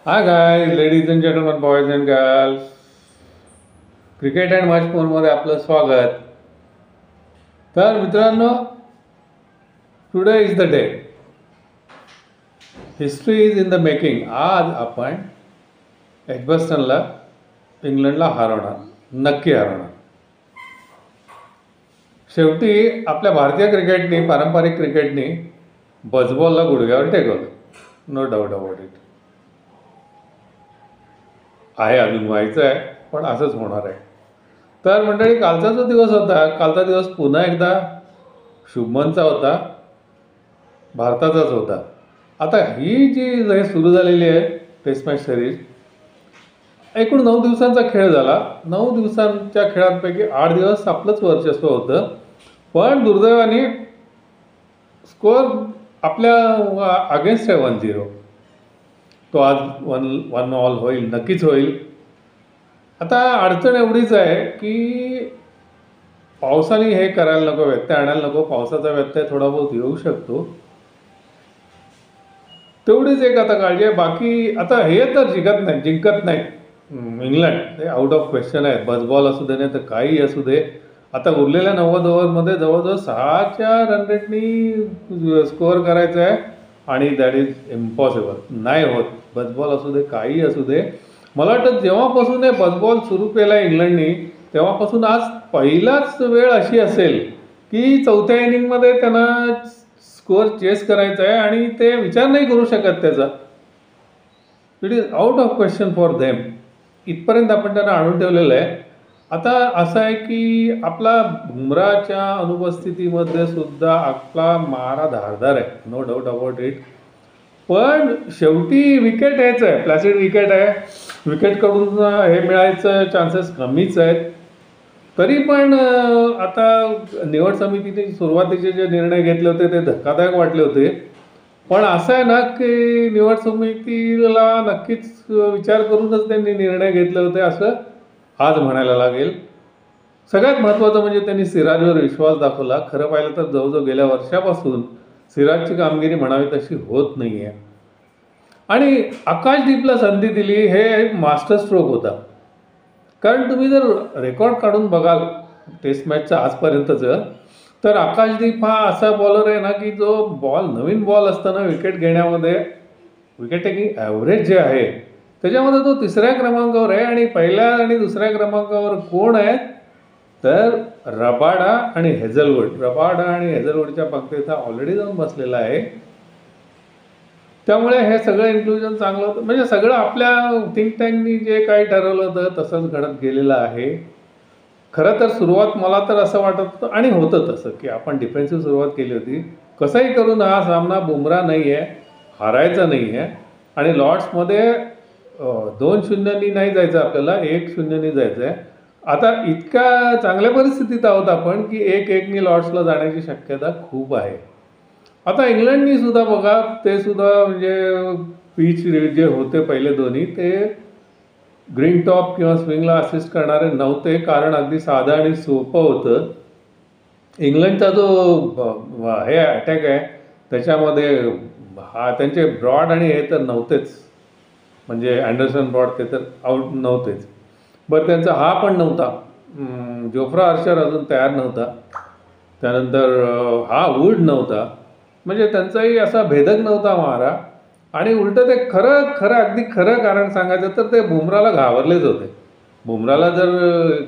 Hi guys, ladies and gentlemen, boys and girls. Cricket and much मोरमध्ये आपलं स्वागत. तर मित्रांनो, today is the day. History is in the making. आज आपण एजबस्टनला इंग्लंडला हरवणार, नक्की हरवणार. शेवटी आपल्या भारतीय क्रिकेटने, पारंपरिक क्रिकेटने बजबॉलला गुडघ्यावर टेकवलं. No doubt about it. आहे, अजून व्हायचं आहे, पण असंच होणार आहे. तर मंडळी, कालचा जो दिवस होता, कालचा दिवस पुन्हा एकदा शुभमनचा होता, भारताचाच होता. आता ही जी हे सुरू झालेली आहे टेस्ट मॅच सिरीज, एकूण 9 दिवसांचा खेळ झाला. 9 दिवसांच्या खेळांपैकी 8 दिवस आपलंच वर्चस्व होतं, पण दुर्दैवाने स्कोअर आपल्या अगेन्स्ट आहे 1-0. तो आज 1-1 होईल, नक्कीच होईल. आता अडचण एवढीच आहे की पावसाने हे करायला नको, व्यत्यय आणायला नको. पावसाचा व्यत्यय थोडा बहुत येऊ शकतो, तेवढीच एक आता काळजी आहे. बाकी आता हे तर जिंकत नाही इंग्लंड, ते आउट ऑफ क्वेश्चन आहे. बसबॉल असू दे, नाही तर काही असू दे. आता उरलेल्या 90 ओव्हरमध्ये जवळजवळ 6च्या रन रेटनी स्कोअर करायचं आहे, आणि दॅट इज इम्पॉसिबल. नाही होत. बसबॉल असू दे, काही असू दे. मला वाटतं जेव्हापासून हे बसबॉल सुरू केला आहे इंग्लंडनी, तेव्हापासून आज पहिलाच वेळ अशी असेल की 4थ्या इनिंगमध्ये त्यांना स्कोअर चेस करायचा आहे, आणि ते विचार नाही करू शकत त्याचा. It is out of question for them. इथपर्यंत आपण त्यांना आणून ठेवलेलं आहे. आता असं आहे की आपला बुमराच्या अनुपस्थितीमध्ये सुद्धा आपला मारा धारदार आहे, नो डाऊट अबाउट इट. पण शेवटी विकेट यायचं आहे, प्लॅसिड विकेट आहे. विकेटकडून हे मिळायचं चान्सेस कमीच आहेत. तरी पण आता निवड समितीने सुरुवातीचे जे निर्णय घेतले होते ते धक्कादायक वाटले होते. पण असं आहे ना की निवड समितीला नक्कीच विचार करूनच त्यांनी निर्णय घेतले होते, असं आज म्हणायला लागेल. सगळ्यात महत्त्वाचं म्हणजे त्यांनी सिराजवर विश्वास दाखवला. खरं पाहिलं तर जवळजवळ गेल्या वर्षापासून सिराजची कामगिरी म्हणावी तशी होत नाही आहे, आणि आकाशदीपला संधी दिली, हे मास्टर स्ट्रोक होता. कारण तुम्ही जर रेकॉर्ड काढून बघाल टेस्ट मॅचचं आजपर्यंतचं, तर आकाशदीप हा असा बॉलर आहे ना की जो नवीन बॉल असताना विकेट घेण्यामध्ये, विकेट टेकिंग ॲव्हरेज जे आहे त्याच्यामध्ये तो 3ऱ्या क्रमांकावर आहे. आणि पहिल्या आणि 2ऱ्या क्रमांकावर कोण आहे तर रबाडा आणि हेझलवूड. रबाडा आणि हेझलवूडच्या पंक्तीत हा ऑलरेडी जाऊन बसलेला आहे. त्यामुळे हे सगळं इन्क्लुजन चांगलं होतं. म्हणजे सगळं आपल्या थिंक टँकनी जे काही ठरवलं होतं तसंच घडत गेलेलं आहे. खरं तर सुरुवात मला तर असं वाटत होतं, आणि होतं तसं, की आपण डिफेन्सिव्ह सुरुवात केली होती. कसंही करून हा सामना बुमरा नाही आहे, हारायचा नाही आहे. आणि लॉर्ड्समध्ये 2-0नी नाही जायचं आपल्याला, 1-0नी जायचं आहे. आता इतक्या चांगल्या परिस्थितीत आहोत आपण की 1-1नी लॉर्ड्सला जाण्याची शक्यता खूप आहे. आता इंग्लंडनी सुद्धा बघा, ते सुद्धा म्हणजे पिच जे होते पहिले दोन्ही, ते ग्रीन टॉप किंवा स्विंगला असिस्ट करणारे नव्हते. कारण अगदी साधं आणि सोपं होतं. इंग्लंडचा जो हे अटॅक आहे त्याच्यामध्ये त्यांचे ब्रॉड आणि हे तर नव्हतेच, म्हणजे अँडरसन ब्रॉड ते तर आउट नव्हतेच. बरं, त्यांचा हा पण नव्हता, जोफ्रा आर्चर अजून तयार नव्हता. त्यानंतर हा वूड नव्हता. म्हणजे त्यांचाही असा भेदक नव्हता मारा. आणि उलटं ते अगदी खरं कारण सांगायचं तर ते बुमराला घाबरलेच होते. बुमराला जर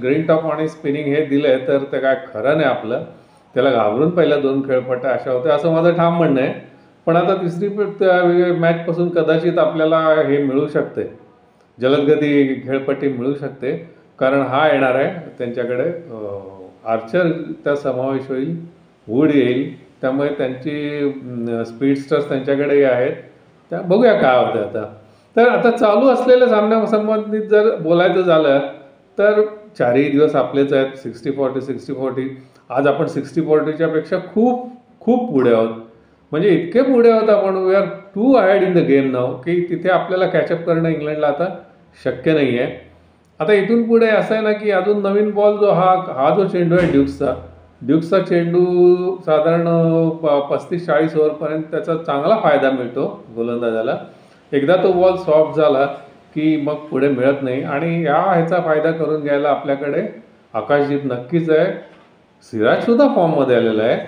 ग्रीन टॉप आणि स्पिनिंग हे दिलं तर ते काय खरं नाही आपलं. त्याला घाबरून पहिल्या 2 खेळपट्ट्या अशा होत्या, असं माझं ठाम म्हणणं आहे. पण आता 3री मॅचपासून कदाचित आपल्याला हे मिळू शकते, जलदगती खेळपट्टी मिळू शकते. कारण हा येणार आहे त्यांच्याकडे, आर्चरचा समावेश होईल, वूड येईल. त्यामुळे त्यांची स्पीडस्टर्स त्यांच्याकडेही आहेत. त्या बघूया काय होतं आता. तर आता चालू असलेल्या सामन्यासंबंधित जर बोलायचं झालं तर 4ही दिवस आपलेच आहेत. 60-40, 60-40. आज आपण 60-40च्या पेक्षा खूप खूप पुढे आहोत. म्हणजे इतके पुढे आहोत आपण, we are too ahead in the game now, की तिथे आपल्याला कॅचअप करणं इंग्लंडला आता शक्य नाही आहे. आता इथून पुढे असं आहे ना की अजून नवीन बॉल जो हा जो चेंडू आहे ड्यूक्सचा चेंडू साधारण 35-40 ओव्हरपर्यंत त्याचा चांगला फायदा मिळतो गोलंदाजाला. एकदा तो बॉल सॉफ्ट झाला की मग पुढे मिळत नाही. आणि ह्याचा फायदा करून घ्यायला आपल्याकडे आकाशदीप नक्कीच आहे. सिराजसुद्धा फॉर्ममध्ये आलेला आहे.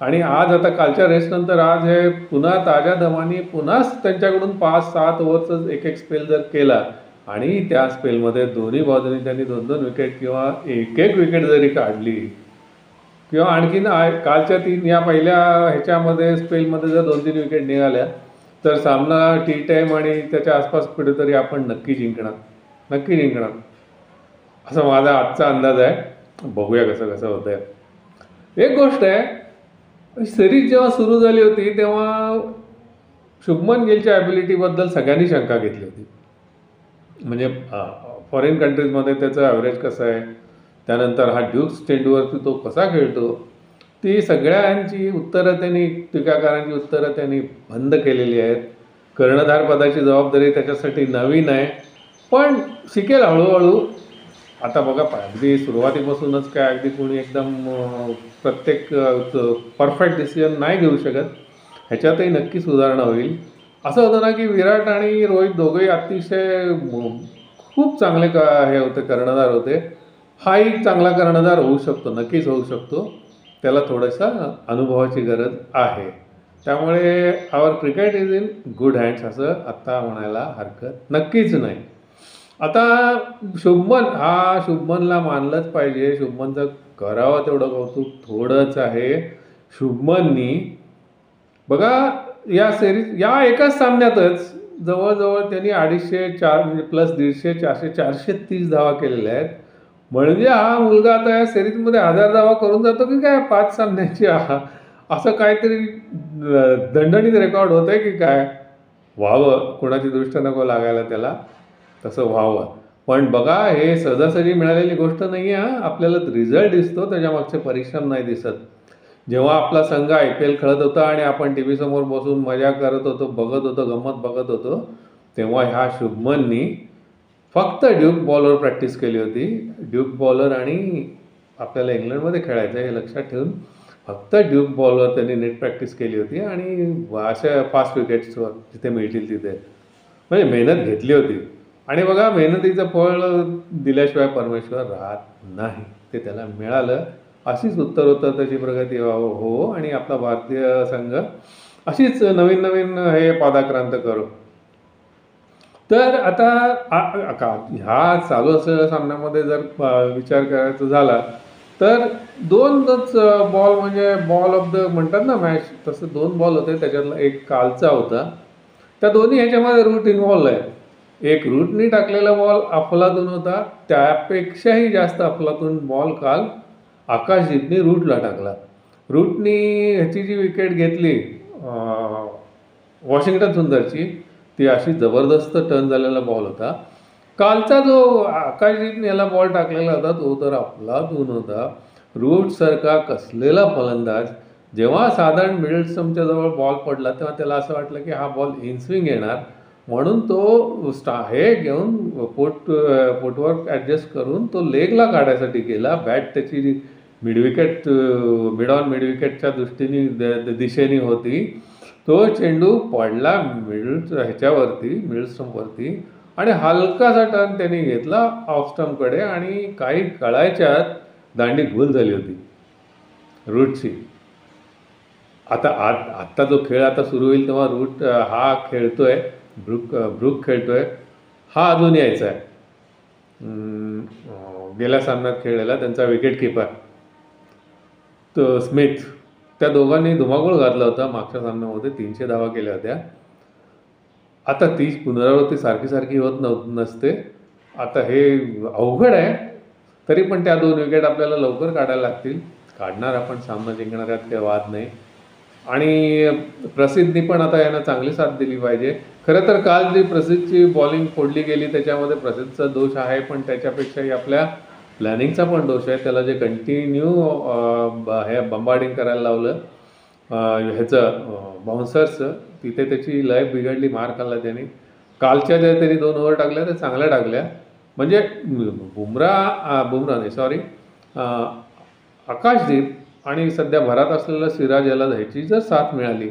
आणि आज आता कालच्या रेसनंतर आज हे पुन्हा ताज्या दमाने पुन्हा त्यांच्याकडून 5-7 ओव्हरचा एक एक स्पेल जर केला आणि त्या स्पेलमध्ये दोन्ही बाजूनी त्यांनी 2-2 विकेट किंवा एक विकेट जरी काढली किंवा आणखीन कालच्या 3 या पहिल्या ह्याच्यामध्ये स्पेलमध्ये जर 2-3 विकेट निघाल्या तर सामना टी टाईम आणि त्याच्या आसपास कुठेतरी आपण नक्की जिंकणार असा माझा आजचा अंदाज आहे. बघूया कसं होतं आहे. एक गोष्ट आहे, सिरीज जेव्हा सुरू झाली होती तेव्हा शुभमन गिलच्या ॲबिलिटीबद्दल सगळ्यांनी शंका घेतली होती. म्हणजे फॉरेन कंट्रीजमध्ये त्याचं ॲव्हरेज कसं आहे, त्यानंतर हा ड्यूक्स चेंडूवरती तो कसा खेळतो, ती सगळ्यांची उत्तरं त्यांनी टीकाकारांची उत्तरं त्यांनी बंद केलेली आहेत. कर्णधार पदाची जबाबदारी त्याच्यासाठी नवीन आहे, पण शिकेल हळूहळू. आता बघा अगदी सुरुवातीपासूनच काय अगदी कोणी एकदम प्रत्येक परफेक्ट डिसिजन नाही घेऊ शकत. ह्याच्यातही नक्की सुधारणा होईल. असं होतं ना की विराट आणि रोहित दोघंही अतिशय खूप चांगले हे होते, कर्णधार होते. हाही चांगला कर्णधार होऊ शकतो, नक्कीच होऊ शकतो. त्याला थोडासा अनुभवाची गरज आहे. त्यामुळे our cricket is in good hands असं आत्ता म्हणायला हरकत नक्कीच नाही. आता शुभमनला मानलंच पाहिजे. शुभमनचं करावं तेवढं कौतुक थोडंच आहे. शुभमननी बघा या सिरीज या एकाच सामन्यातच जवळजवळ त्यांनी 250 म्हणजे प्लस 150 430 धावा केलेल्या आहेत. म्हणजे हा मुलगा आता या सिरीजमध्ये 1000 धावा करून जातो की काय 5 सामन्याची. असं काहीतरी दणदणीत रेकॉर्ड होतं आहे की काय. व्हावं, कोणाची दृष्ट नको लागायला त्याला, तसं व्हावं. पण बघा हे सहजासहजी मिळालेली गोष्ट नाही आहे. आपल्याला रिझल्ट दिसतो, त्याच्यामागचे परिश्रम नाही दिसत. जेव्हा आपला संघ IPL खेळत होता आणि आपण टी व्ही समोर बसून मजा करत होतो, गंमत बघत होतो, तेव्हा ह्या शुभमननी फक्त ड्यूक बॉलवर प्रॅक्टिस केली होती. ड्यूक बॉलर आणि आपल्याला इंग्लंडमध्ये खेळायचं हे लक्षात ठेवून फक्त ड्यूक बॉलवर त्यांनी नेट प्रॅक्टिस केली होती आणि अशा फास्ट विकेट्सवर जिथे मिळतील तिथे म्हणजे मेहनत घेतली होती. आणि बघा मेहनतीचं फळ दिल्याशिवाय परमेश्वर राहत नाही, ते त्याला मिळालं. अशीच उत्तरोत्तर प्रगती हो आणि आपला भारतीय संघ अशीच नवीन हे पादाक्रांत करो. तर आता ह्या चालू असलेल्या सामन्यामध्ये जर विचार करायचा झाला तर 2च बॉल म्हणजे बॉल ऑफ द म्हणतात ना मॅच, तसं 2 बॉल होते. त्याच्यातला एक कालचा होता. त्या दोन्ही ह्याच्यामध्ये रूट इन्व्हॉल्व आहे. एक रूटनी टाकलेला बॉल अफलातून होता, त्यापेक्षाही जास्त अफलातून बॉल काल आकाशदीपने रूटला टाकला. रूटनी ह्याची जी विकेट घेतली वॉशिंग्टन सुंदरची, ती अशी जबरदस्त टर्न झालेला बॉल होता. कालचा जो आकाशदीपने याला बॉल टाकलेला होता तो तर अफलातून होता. रूटसारखा कसलेला फलंदाज जेव्हा साधारण मिडल स्टंपच्या जवळ बॉल पडला तेव्हा त्याला असं वाटलं की हा बॉल इनस्विंग येणार, म्हणून तो हे घेऊन फुटवर्क ॲडजस्ट करून तो लेगला काढायसाठी गेला. बॅट त्याची मिड ऑन मिड विकेटच्या दिशेने होती. तो चेंडू पडला मिडल स्टंपवरती आणि हलकासा टर्न त्यांनी घेतला ऑफ स्टंपकडे आणि काही कळायच्यात दांडी गुल झाली होती रूटची. आत्ता जो खेळ आता सुरू होईल तेव्हा रूट हा खेळतोय, ब्रुक खेळतोय, हा अजून यायचा आहे. गेल्या सामन्यात खेळलेला त्यांचा विकेट किपर तो स्मिथ, त्या दोघांनी धुमाकूळ घातला होता मागच्या सामन्यामध्ये. 300 धावा केल्या होत्या. आता ती पुनरावृत्ती सारखी होत नसते. आता हे अवघड आहे. तरी पण त्या 2 विकेट आपल्याला लवकर काढायला लागतील. काढणार आपण, सामना जिंकणार यात काही वाद नाही. आणि प्रसिद्धनी पण आता यांना चांगली साथ दिली पाहिजे. खरं तर काल जी प्रसिद्धची बॉलिंग फोडली गेली त्याच्यामध्ये प्रसिद्धचा दोष आहे, पण त्याच्यापेक्षाही आपल्या प्लॅनिंगचा पण दोष आहे. त्याला जे कंटिन्यू हे बंबार्डिंग करायला लावलं बाउन्सर्सचं, तिथे त्याची लय बिघडली, मार खाल्ला त्याने. कालच्या ज्या त्यांनी 2 ओव्हर टाकल्या त्या चांगल्या टाकल्या. म्हणजे आकाशदीप आणि सध्या भरात असलेला सिराज याला ह्याची जर साथ मिळाली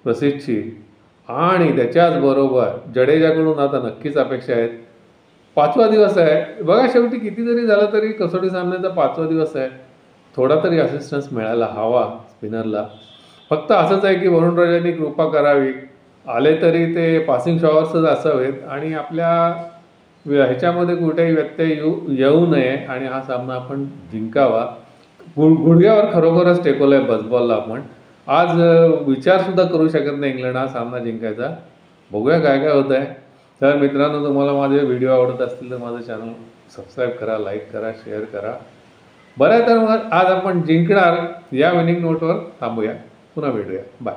प्रसिद्धची आणि त्याच्याचबरोबर जडेजाकडून आता नक्कीच अपेक्षा आहेत. 5वा दिवस आहे बघा, शेवटी किती जरी झालं तरी कसोटी सामन्याचा 5वा दिवस आहे. थोडा तरी असिस्टन्स मिळायला हवा स्पिनरला. फक्त असंच आहे की वरुण राजांनी कृपा करावी, आले तरी ते पासिंग शॉवर्सच असावेत आणि आपल्या ह्याच्यामध्ये कुठेही व्यत्यय येऊ नये आणि हा सामना आपण जिंकावा. गुडघ्यावर खरोखरच टेकवलं आहे बसबॉलला आपण. आज विचारसुद्धा करू शकत नाही इंग्लंड हा सामना जिंकायचा. बघूया काय काय होतं आहे. तर मित्रांनो, तुम्हाला माझे व्हिडिओ आवडत असतील तर माझं चॅनल सबस्क्राईब करा, लाईक करा, शेअर करा. बरं आहे, तर मग आज आपण जिंकणार या विनिंग नोटवर थांबूया. पुन्हा भेटूया. बाय.